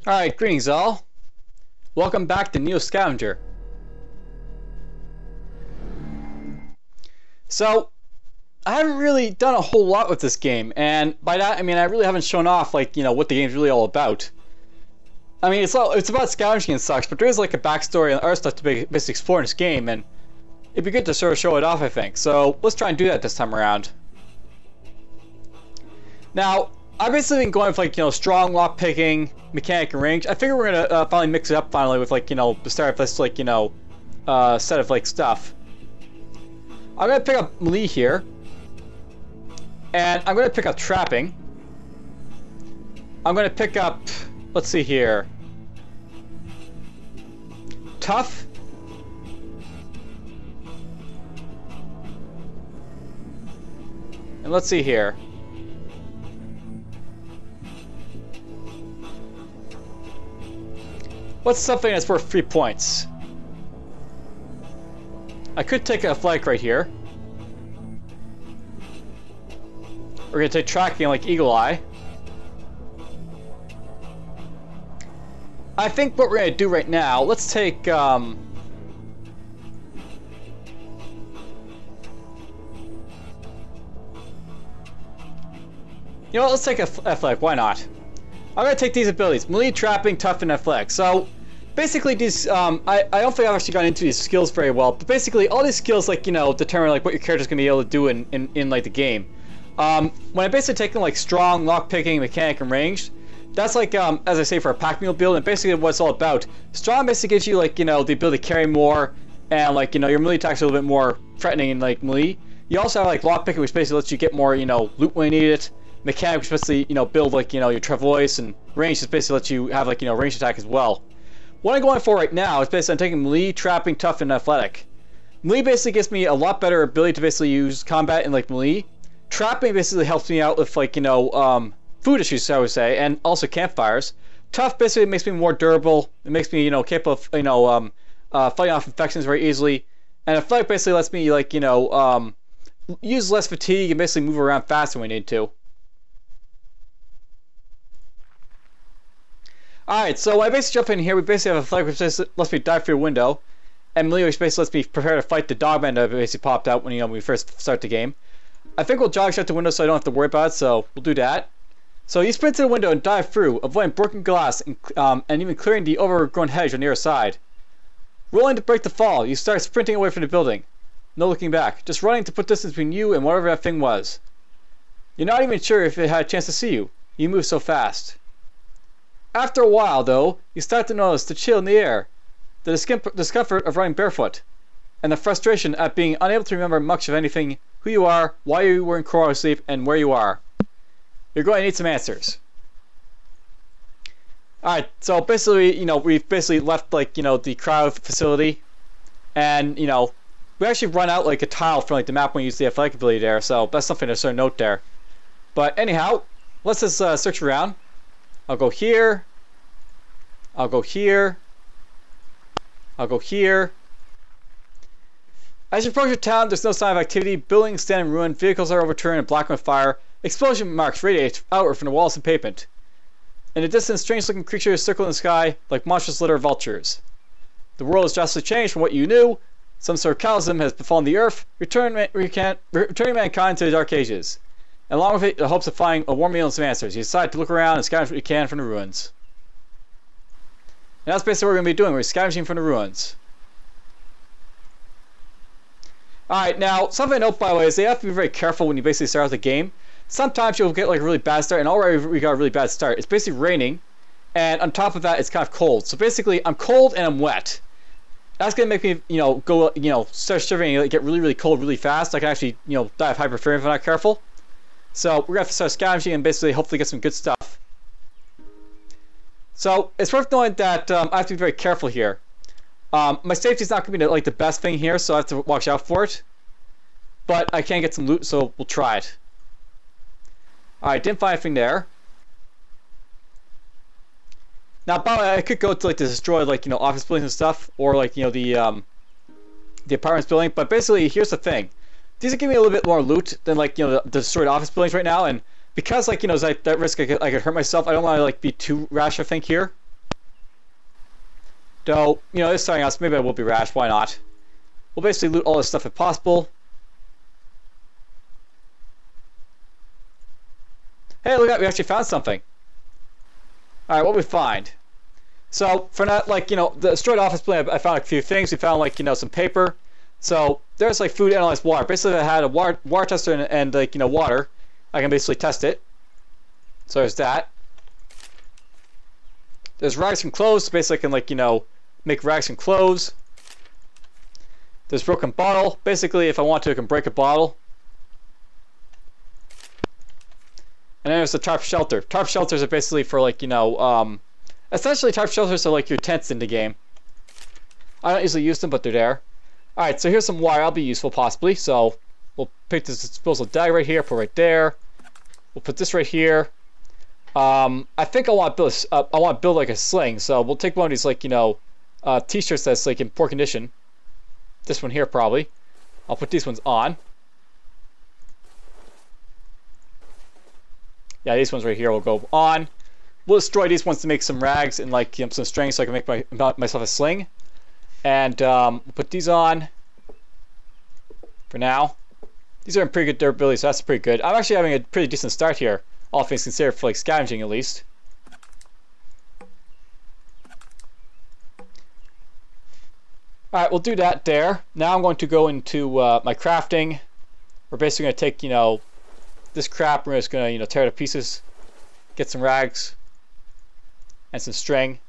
Alright, greetings all. Welcome back to NEO Scavenger. So, I haven't really done a whole lot with this game, and by that I mean I really haven't shown off what the game's really all about. I mean, it's about scavenging and such, but there is like a backstory and other stuff to basically explore in this game, and it'd be good to sort of show it off, I think. So, let's try and do that this time around. Now, I've basically been going with strong lock picking, mechanic, and range. I figure we're gonna finally mix it up finally with the start of this set of stuff. I'm gonna pick up melee here, and I'm gonna pick up trapping. I'm gonna pick up, let's see here, tough. And let's see here. What's something that's worth 3 points? I could take a flank right here. We're gonna take tracking like Eagle Eye. I think what we're gonna do right now, let's take let's take a flank, why not? I'm gonna take these abilities: melee, trapping, tough, and athletic. So basically these, I don't think I've actually gone into these skills very well, but basically all these skills determine what your character's gonna be able to do in the game. When I'm basically taking strong, lock picking, mechanic, and ranged, that's as I say, for a pack mule build, and basically what it's all about. Strong basically gives you the ability to carry more, and your melee attacks are a little bit more threatening in melee. You also have lock picking, which basically lets you get more loot when you need it. Mechanic, which basically build your travois, and range just basically lets you have range attack as well. What I'm going for right now is basically I'm taking melee, trapping, tough, and athletic. Melee basically gives me a lot better ability to basically use combat in melee. Trapping basically helps me out with food issues, I would say, and also campfires. Tough basically makes me more durable. It makes me capable of fighting off infections very easily. And athletic basically lets me use less fatigue and basically move around faster when we need to. Alright, so I basically jump in here. We basically have a flag which lets me dive through a window, and melee which basically lets me prepare to fight the dogman that basically popped out when we first start the game. I think we'll jog shut the window so I don't have to worry about it, so we'll do that. So you sprint to the window and dive through, avoiding broken glass and even clearing the overgrown hedge on the other side. Rolling to break the fall, you start sprinting away from the building. No looking back, just running to put distance between you and whatever that thing was. You're not even sure if it had a chance to see you. You move so fast. After a while, though, you start to notice the chill in the air, the discomfort of running barefoot, and the frustration at being unable to remember much of anything: who you are, why you were in chrono sleep, and where you are. You're going to need some answers. Alright, so basically, we've basically left, the crowd facility, and, we actually run out, a tile from, the map when you use the athletic ability there, so that's something to sort of note there. But anyhow, let's just search around. I'll go here. I'll go here. I'll go here. As you approach your town, there's no sign of activity. Buildings stand in ruin. Vehicles are overturned and blackened with fire. Explosion marks radiate outward from the walls and pavement. In the distance, strange-looking creatures circle in the sky like monstrous litter of vultures. The world has drastically changed from what you knew. Some sort of cataclysm has befallen the earth, returning mankind to the Dark Ages. And along with it, the hopes of finding a warm meal and some answers. You decide to look around and scavenge what you can from the ruins. And that's basically what we're going to be doing. We're scavenging from the ruins. Alright, now, something to note, by the way, is you have to be very careful when you basically start out the game. Sometimes you'll get a really bad start, and already we got a really bad start. It's basically raining, and on top of that, it's kind of cold. So basically, I'm cold and I'm wet. That's going to make me, start shivering and get really, really cold really fast. I can actually, die of hypothermia if I'm not careful. So we're going to have to start scavenging and basically hopefully get some good stuff. So it's worth knowing that I have to be very careful here. My safety is not going to be the best thing here, so I have to watch out for it. But I can get some loot, so we'll try it. Alright, didn't find anything there. Now, by the way, I could go to destroy office buildings and stuff, or the apartments building. But basically, here's the thing: these are giving me a little bit more loot than the destroyed office buildings right now. And because like, you know, there's that risk I could hurt myself. I don't want to like be too rash, I think, here. Though, you know, it's starting out, so maybe I will be rash. Why not? We'll basically loot all this stuff if possible. Hey, look at that, we actually found something. Alright, what we find? So, for that, like, you know, the destroyed office building, I found a few things. We found, like, you know, some paper. So, there's, like, food analyzed water. Basically, I had a water tester and, like, you know, water. I can basically test it. So, there's that. There's rags and clothes. So basically, I can, like, you know, make rags and clothes. There's broken bottle. Basically, if I want to, I can break a bottle. And then there's the tarp shelter. Tarp shelters are basically for, like, you know, essentially tarp shelters are like your tents in the game. I don't usually use them, but they're there. Alright, so here's some wire. I'll be useful, possibly. So, we'll pick this disposal die right here, put right there. We'll put this right here. I think I want to build like a sling. So, we'll take one of these, like, you know, t-shirts that's, like, in poor condition. This one here, probably. I'll put these ones on. Yeah, these ones right here will go on. We'll destroy these ones to make some rags and, like, you know, some string so I can make myself a sling. And we'll put these on for now. These are in pretty good durability, so that's pretty good. I'm actually having a pretty decent start here, all things considered, for like scavenging at least. Alright, we'll do that there. Now I'm going to go into my crafting. We're basically going to take, you know, this crap, we're just going to, you know, tear it to pieces, get some rags, and some string.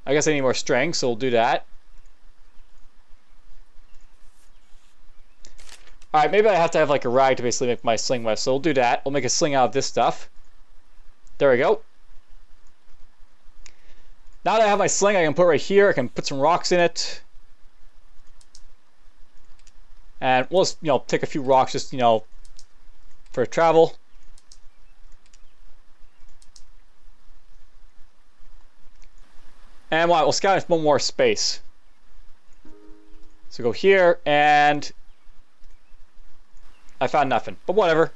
I guess I need more string, so we'll do that. Alright, maybe I have to have like a rag to basically make my sling with, so we'll do that. We'll make a sling out of this stuff. There we go. Now that I have my sling, I can put right here. I can put some rocks in it. And we'll just, you know, take a few rocks just, you know, for travel. And we'll scavenge one more space. So go here, and I found nothing, but whatever.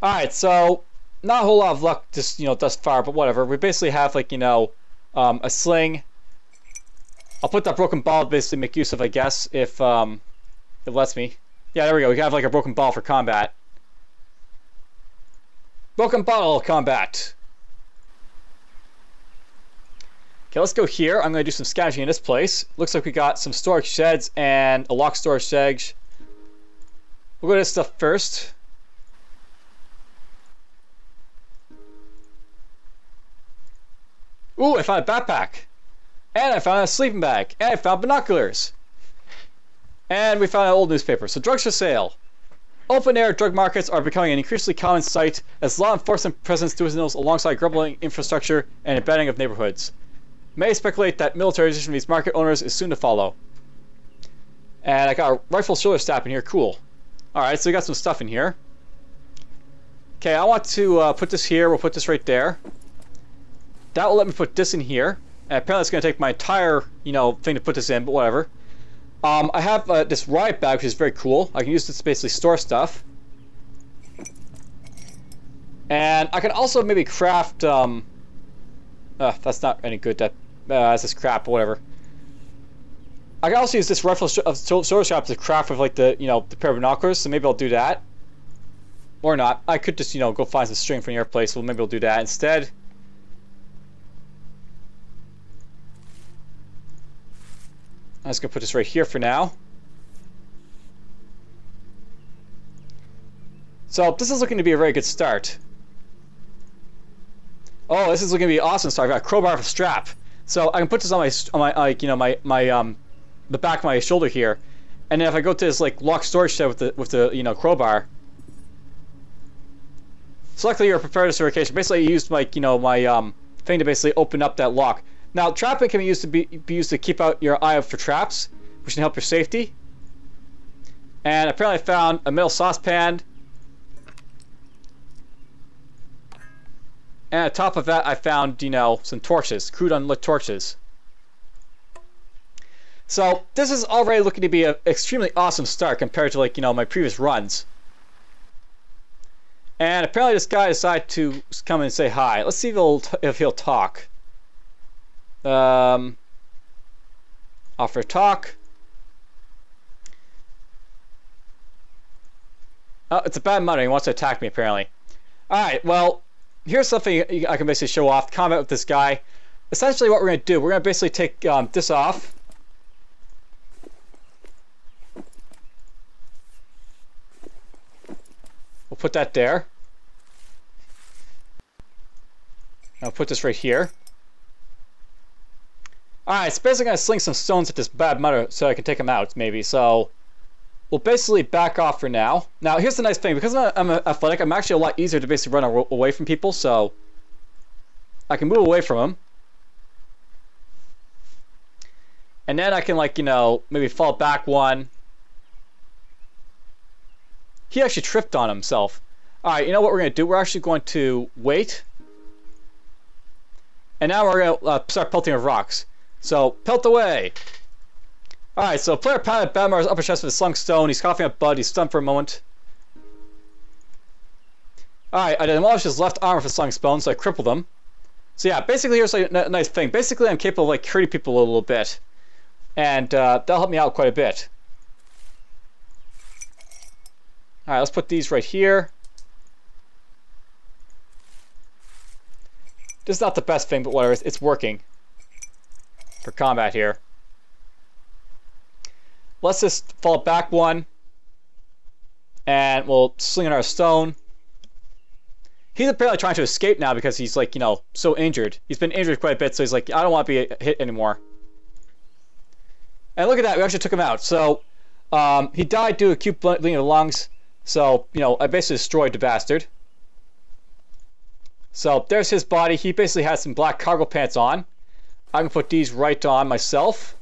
Alright, so not a whole lot of luck just, you know, thus far, but whatever. We basically have, like, you know, a sling. I'll put that broken ball to basically make use of, I guess, if it lets me. Yeah, there we go. We have like a broken ball for combat. Broken bottle combat. Okay, let's go here. I'm going to do some scavenging in this place. Looks like we got some storage sheds and a locked storage shed. We'll go to this stuff first. Ooh, I found a backpack. And I found a sleeping bag. And I found binoculars. And we found an old newspaper. So drugs for sale. Open-air drug markets are becoming an increasingly common sight as law enforcement presence dwindles alongside grumbling infrastructure and embedding of neighborhoods. May speculate that militarization of these market owners is soon to follow. And I got a rifle shoulder strap in here. Cool. Alright, so we got some stuff in here. Okay, I want to put this here. We'll put this right there. That will let me put this in here. And apparently it's going to take my entire, you know, thing to put this in, but whatever. I have this riot bag, which is very cool. I can use this to basically store stuff. And I can also maybe craft, that's not any good, that's just crap, whatever. I can also use this rifle shoulder strap to craft with, like, the, you know, the pair of binoculars, so maybe I'll do that. Or not. I could just, you know, go find some string from your place, so maybe I'll do that instead. I'm just going to put this right here for now. So this is looking to be a very good start. Oh, this is looking to be an awesome start. I've got a crowbar with a strap. So I can put this on my like, you know, the back of my shoulder here. And then if I go to this like locked storage shed with the you know, crowbar. So luckily you're prepared for certification. Basically I used like, you know, my thing to basically open up that lock. Now, trapping can be used to keep out your eye out for traps, which can help your safety. And apparently I found a metal saucepan. And on top of that, I found, you know, some torches, crude unlit torches. So this is already looking to be an extremely awesome start compared to, like, you know, my previous runs. And apparently this guy decided to come and say hi. Let's see if he'll talk. Offer talk. Oh, it's a bad mother. He wants to attack me, apparently. Alright, well, here's something I can basically show off. Combat with this guy. Essentially what we're going to do, we're going to basically take this off. We'll put that there. I'll put this right here. Alright, so basically I'm going to sling some stones at this bad mother so I can take him out, maybe. So we'll basically back off for now. Now, here's the nice thing. Because I'm athletic, I'm actually a lot easier to basically run away from people. So I can move away from them. And then I can, like, you know, maybe fall back one. He actually tripped on himself. Alright, you know what we're going to do? We're actually going to wait. And now we're going to start pelting with rocks. So, pelt away! Alright, so player pounded Badmar's upper chest with a slung stone. He's coughing up blood. He's stunned for a moment. Alright, I demolished his left arm with a slung stone, so I crippled him. So yeah, basically here's like a nice thing. Basically I'm capable of like hurting people a little bit. And that'll help me out quite a bit. Alright, let's put these right here. This is not the best thing, but whatever, it's working for combat here. Let's just fall back one. And we'll sling in our stone. He's apparently trying to escape now because he's, like, you know, so injured. He's been injured quite a bit, so he's like, I don't want to be hit anymore. And look at that, we actually took him out. So, he died due to acute bleeding of the lungs. So, you know, I basically destroyed the bastard. So, there's his body. He basically has some black cargo pants on. I can put these right on myself.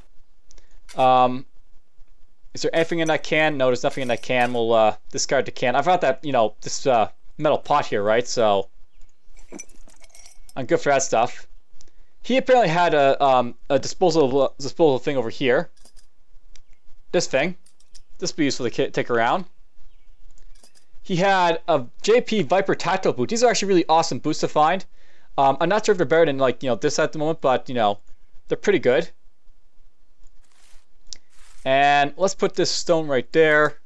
Is there anything in that can? No, there's nothing in that can. We'll discard the can. I've got that, you know, this metal pot here, right? So, I'm good for that stuff. He apparently had a disposal thing over here. This thing. This will be useful to take around. He had a JP Viper tactical boot. These are actually really awesome boots to find. I'm not sure if they're better than, like, you know, this at the moment, but, you know, they're pretty good. And let's put this stone right there.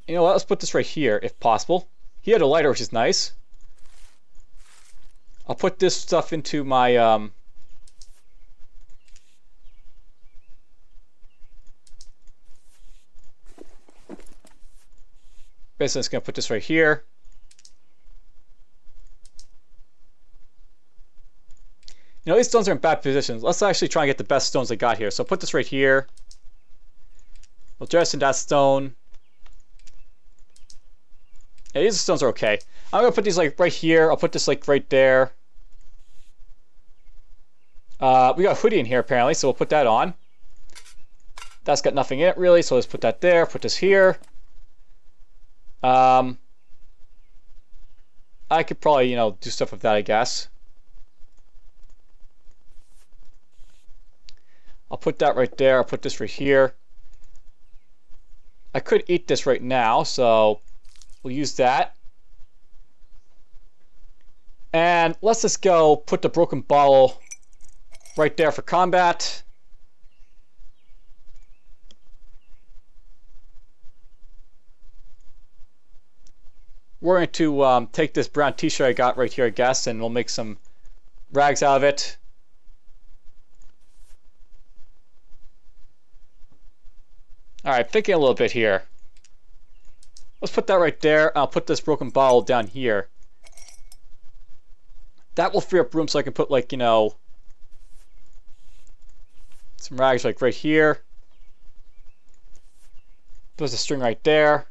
You know what? Let's put this right here, if possible. He had a lighter, which is nice. I'll put this stuff into my basically, I'm just going to put this right here. You know, these stones are in bad positions. Let's actually try and get the best stones I got here. So put this right here. We'll jettison that stone. Yeah, these stones are okay. I'm going to put these like right here. I'll put this like right there. We got a hoodie in here apparently, so we'll put that on. That's got nothing in it really, so let's put that there. Put this here. I could probably, you know, do stuff with that, I guess. I'll put that right there. I'll put this right here. I could eat this right now, so we'll use that. And let's just go put the broken bottle right there for combat. We're going to take this brown t-shirt I got right here, I guess, and we'll make some rags out of it. Alright, thinking a little bit here. Let's put that right there. I'll put this broken bottle down here. That will free up room so I can put, like, you know, some rags like right here. There's a string right there.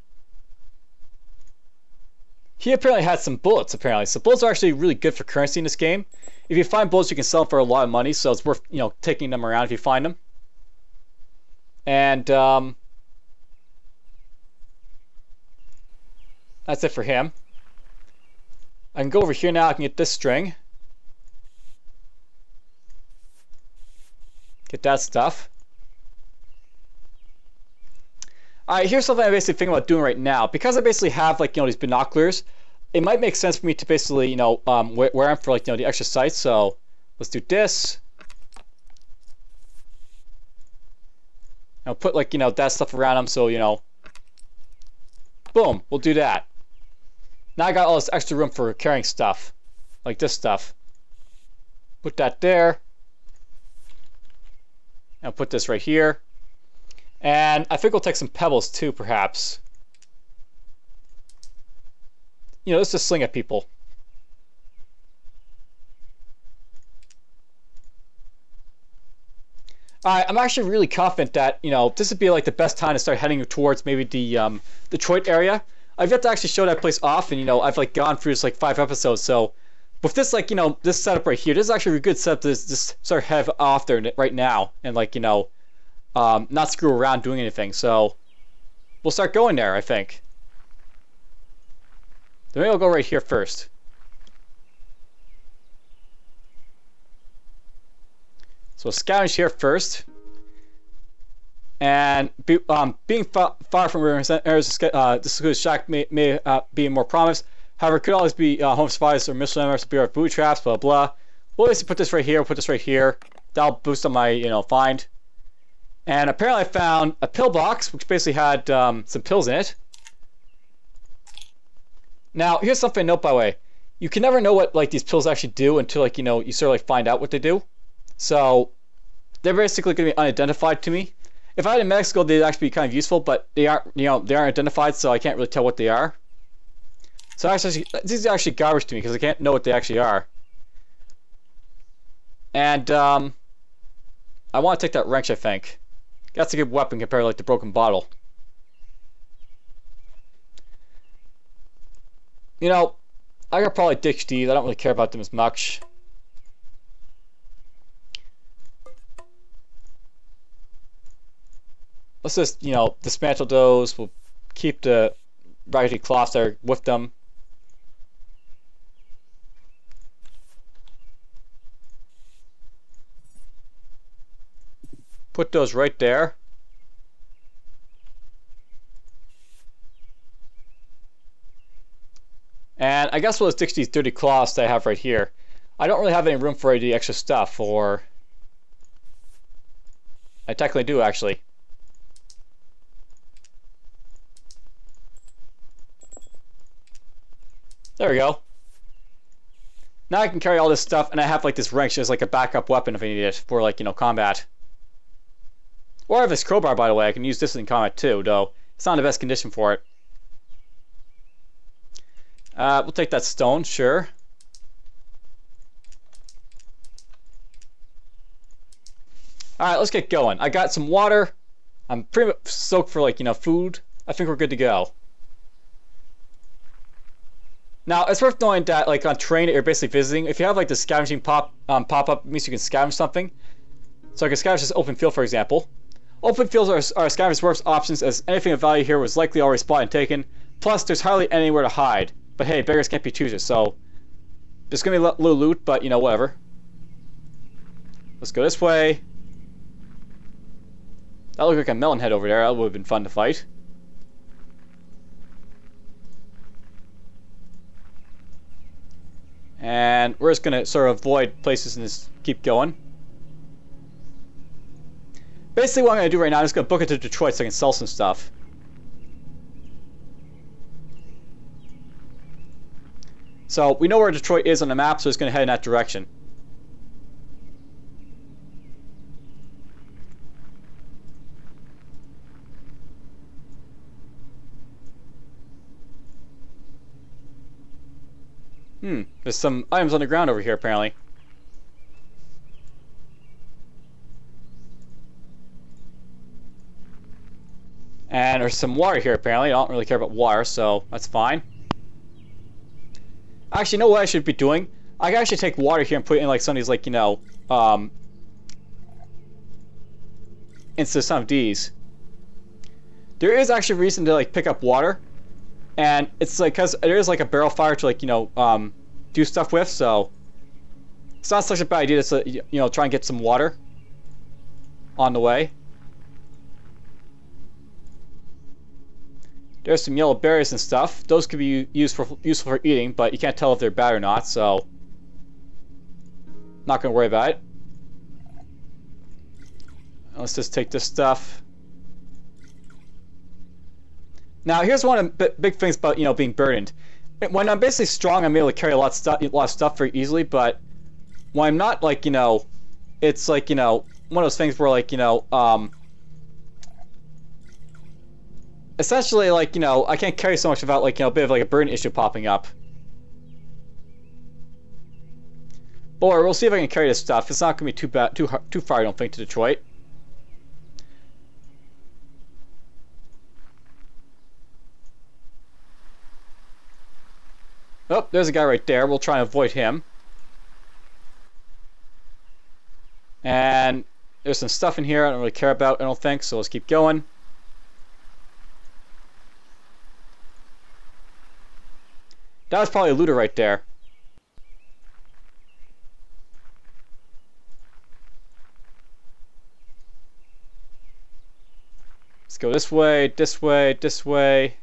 He apparently had some bullets, apparently. So bullets are actually really good for currency in this game. If you find bullets, you can sell them for a lot of money, so it's worth, you know, taking them around if you find them. And, That's it for him. I can go over here now. I can get this string. Get that stuff. Alright, here's something I'm basically thinking about doing right now. Because I basically have, like, you know, these binoculars, it might make sense for me to basically, you know, wear them for, like, you know, the extra sight. So let's do this. I'll put, like, you know, that stuff around them. So, you know, boom, we'll do that. Now I got all this extra room for carrying stuff, like this stuff. Put that there. I'll put this right here. And I think we'll take some pebbles too, perhaps. You know, let's just sling at people. Alright, I'm actually really confident that, you know, this would be like the best time to start heading towards maybe the Detroit area. I've yet to actually show that place off, and, you know, I've, like, gone through this, like, 5 episodes, so with this, like, you know, this setup right here, this is actually a good setup to just start head off there right now, and, like, you know, not screw around doing anything. So we'll start going there, I think. Maybe I'll go right here first. So we'll scavenge here first. And being far from areas this good shack may be more promised. However, it could always be home supplies or mission members, beware of booby traps, blah blah. We'll basically put this right here. We'll put this right here. That'll boost on my, you know, find. And apparently I found a pill box, which basically had some pills in it. Now, here's something to note, by the way. You can never know what, like, these pills actually do until, like, you know, you sort of, like, find out what they do. So they're basically going to be unidentified to me. If I had in Mexico, they'd actually be kind of useful, but they aren't, you know, they aren't identified, so I can't really tell what they are. So actually, this is actually garbage to me because I can't know what they actually are. And I want to take that wrench, I think. That's a good weapon compared to, like, the broken bottle. You know, I could probably ditch these. I don't really care about them as much. Let's just, you know, dismantle those. We'll keep the raggedy cloths there with them. Put those right there. And I guess we'll just ditch these dirty cloths that I have right here. I don't really have any room for any extra stuff, or I technically do, actually. There we go. Now I can carry all this stuff, and I have, like, this wrench as, like, a backup weapon if I need it for, like, you know, combat. Or I have this crowbar, by the way. I can use this in combat too, though it's not in the best condition for it. We'll take that stone, sure. Alright, let's get going. I got some water. I'm pretty much soaked for, like, you know, food. I think we're good to go. Now, it's worth knowing that, like, on terrain that you're basically visiting, if you have, like, the scavenging pop-up, it means you can scavenge something. So I can scavenge this open field, for example. Open fields are scavenger's worst options, as anything of value here was likely already spotted and taken. Plus, there's hardly anywhere to hide. But hey, beggars can't be choosers, so there's gonna be a little loot, but, you know, whatever. Let's go this way. That looked like a melon head over there. That would have been fun to fight. And we're just gonna sort of avoid places and just keep going. Basically, what I'm gonna do right now, I'm just gonna book it to Detroit so I can sell some stuff. So we know where Detroit is on the map, so it's gonna head in that direction. There's some items on the ground over here, apparently. And there's some water here, apparently. I don't really care about water, so that's fine. Actually, you know what I should be doing? I can actually take water here and put it in, like, some of these, like, you know, into some of these. There is actually a reason to, like, pick up water. And it's like, because there is like a barrel fire to like, do stuff with, so it's not such a bad idea to, try and get some water on the way. There's some yellow berries and stuff. Those could be useful for eating, but you can't tell if they're bad or not, so not gonna worry about it. Let's just take this stuff. Now, here's one of the big things about being burdened. When I'm basically strong, I'm able to carry a lot of stuff very easily. But when I'm not, like it's like one of those things where like essentially like I can't carry so much without like a bit of like a burden issue popping up. Or we'll see if I can carry this stuff. It's not gonna be too far, I don't think, to Detroit. Oh, there's a guy right there. We'll try and avoid him. And there's some stuff in here I don't really care about, I don't think, so let's keep going. That was probably a looter right there. Let's go this way, this way, this way.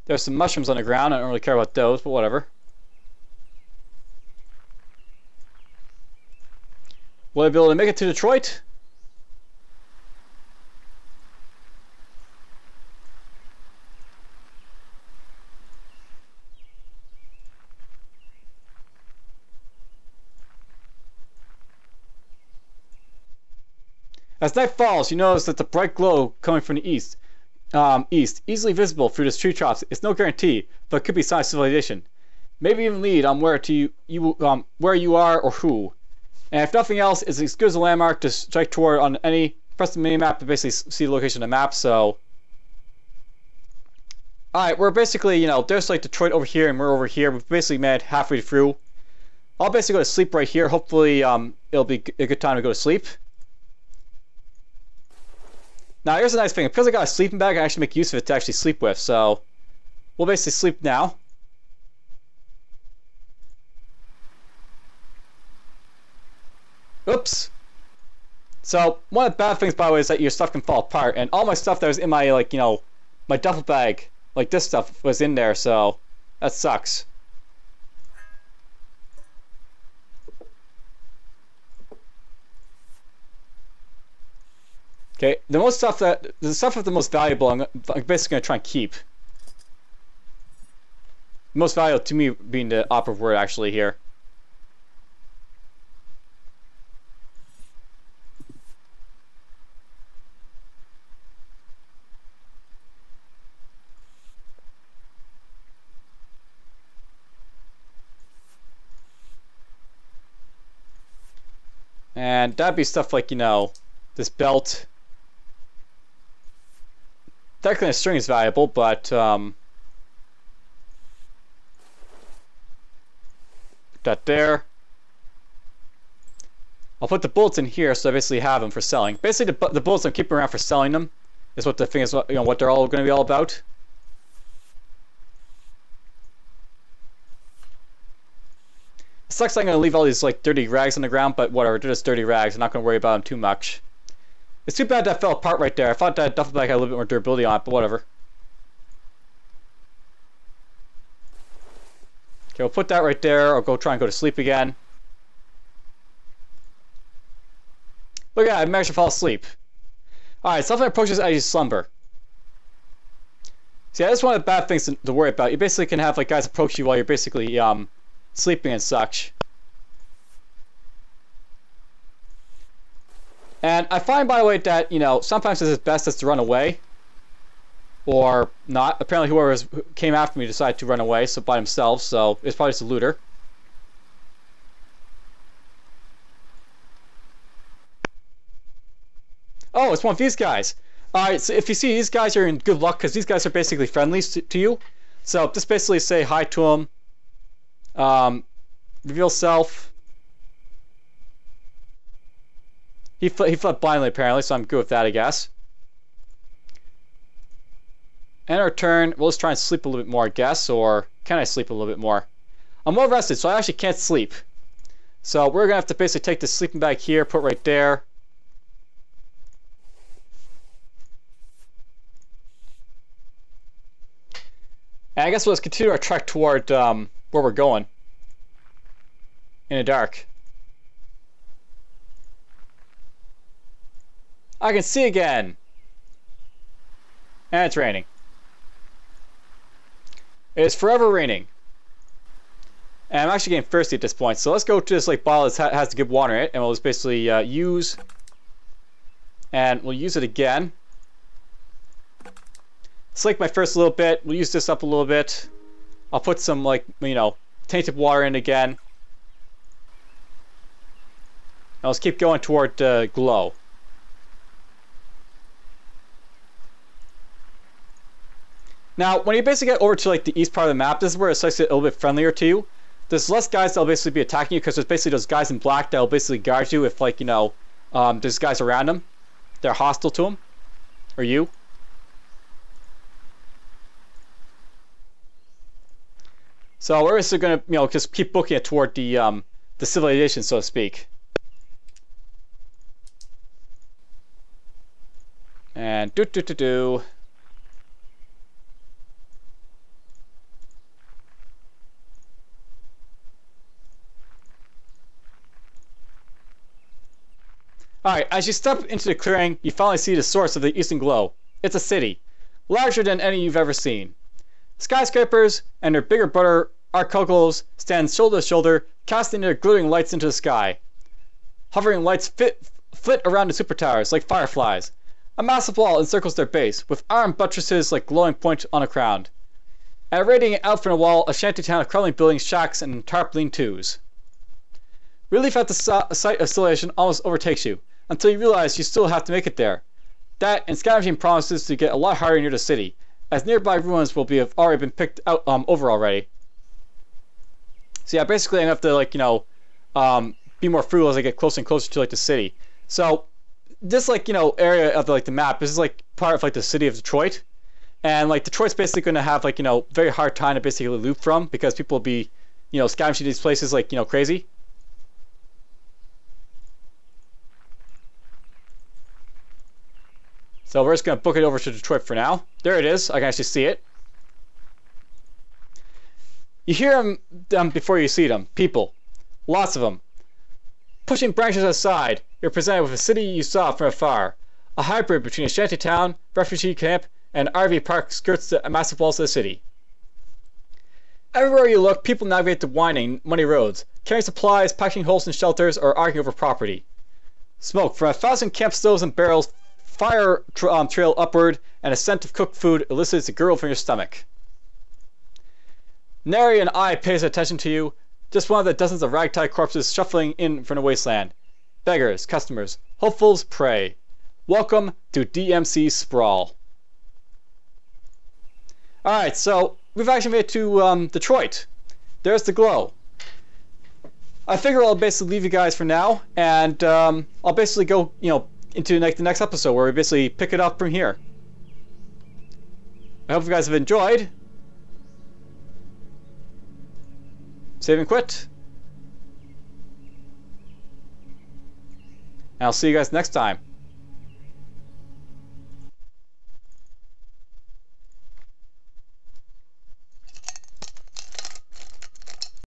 There's some mushrooms on the ground. I don't really care about those, but whatever. Will I be able to make it to Detroit? As night falls, you notice that the bright glow coming from the east, easily visible through the tree tops, is no guarantee, but could be sign of civilization. Maybe even lead on where you are or who. And if nothing else, it's as good as a landmark to strike toward on any. Press the mini map to basically see the location of the map. So, all right, we're basically there's like Detroit over here and we're over here. We've basically made halfway through. I'll basically go to sleep right here. Hopefully, it'll be a good time to go to sleep. Now, here's a nice thing. Because I got a sleeping bag, I actually make use of it to actually sleep with. So, we'll basically sleep now. Oops. So, one of the bad things, by the way, is that your stuff can fall apart. And all my stuff that was in my, like, my duffel bag, like this stuff, was in there. So, that sucks. Okay, the stuff that's the most valuable, I'm basically going to try and keep. Most valuable to me being the operative word actually here. And that'd be stuff like, this belt. Technically, a string is valuable, but that there. I'll put the bullets in here, so I basically have them for selling. Basically, the bullets I'm keeping around for selling them is what the thing is. What they're all going to be all about. It sucks I'm going to leave all these like dirty rags on the ground, but whatever. They're just dirty rags. I'm not going to worry about them too much. It's too bad that fell apart right there. I thought that duffel bag had a little bit more durability on it, but whatever. Okay, we'll put that right there. I'll go try and go to sleep again. Look at that, I managed to fall asleep. Alright, something approaches as you slumber. See, that's one of the bad things to worry about. You basically can have like guys approach you while you're basically sleeping and such. And I find, by the way, that, sometimes it's best just to run away. Or not. Apparently whoever came after me decided to run away so by themselves, so it's probably just a looter. Oh, it's one of these guys. Alright, so if you see these guys, you're in good luck, because these guys are basically friendlies to you. So just basically say hi to them. Reveal self. He fled blindly, apparently, so I'm good with that, I guess. end our turn. We'll just try and sleep a little bit more, I guess. Or can I sleep a little bit more? I'm well rested, so I actually can't sleep. So we're going to have to basically take this sleeping bag here, put right there. And I guess we'll just continue our trek toward where we're going. In the dark. I can see again. And it's raining. It's forever raining. And I'm actually getting thirsty at this point. So let's go to this like bottle that has the good water in it. And we'll just basically use. And we'll use it again. Slake my first a little bit. We'll use this up a little bit. I'll put some like, you know, tainted water in again. Now let's keep going toward glow. Now, when you basically get over to like the east part of the map, this is where it's like a little bit friendlier to you. There's less guys that'll basically be attacking you because there's basically those guys in black that'll basically guard you if like, you know, there's guys around them. They're hostile to them. Or you. So we're just gonna, you know, just keep booking it toward the civilization, so to speak. And do. Alright, as you step into the clearing, you finally see the source of the eastern glow. It's a city, larger than any you've ever seen. Skyscrapers and their bigger brother Arcoglos stand shoulder to shoulder, casting their glittering lights into the sky. Hovering lights flit around the super towers like fireflies. A massive wall encircles their base, with iron buttresses like glowing points on a crown. And radiating out from the wall, a shantytown of crumbling buildings, shacks, and tarpaulin twos. Relief at the sight of civilization almost overtakes you, until you realize you still have to make it there. That and scavenging promises to get a lot harder near the city, as nearby ruins will have already been picked out over already. So yeah, basically I have to like, you know, be more frugal as I get closer and closer to like the city. So this like, you know, area of the, like the map, this is like part of like the city of Detroit. And like Detroit's basically going to have like, you know, very hard time to basically loot from because people will be, you know, scavenging these places like, you know, crazy. So we're just going to book it over to Detroit for now. There it is. I can actually see it. You hear them before you see them. People. Lots of them. Pushing branches aside, you're presented with a city you saw from afar. A hybrid between a shantytown, refugee camp, and RV park skirts the massive walls of the city. Everywhere you look, people navigate the winding, muddy roads, carrying supplies, packing holes in shelters, or arguing over property. Smoke from 1,000 camp stoves and barrels fire trail upward, and a scent of cooked food elicits a gurgle from your stomach. Nary an eye pays attention to you, just one of the dozens of ragtag corpses shuffling in from the wasteland. Beggars, customers, hopefuls, prey. Welcome to DMC Sprawl. Alright, so we've actually made it to Detroit. There's the glow. I figure I'll basically leave you guys for now, and I'll basically go, you know, into like the next episode where we basically pick it up from here. I hope you guys have enjoyed. Save and quit. And I'll see you guys next time.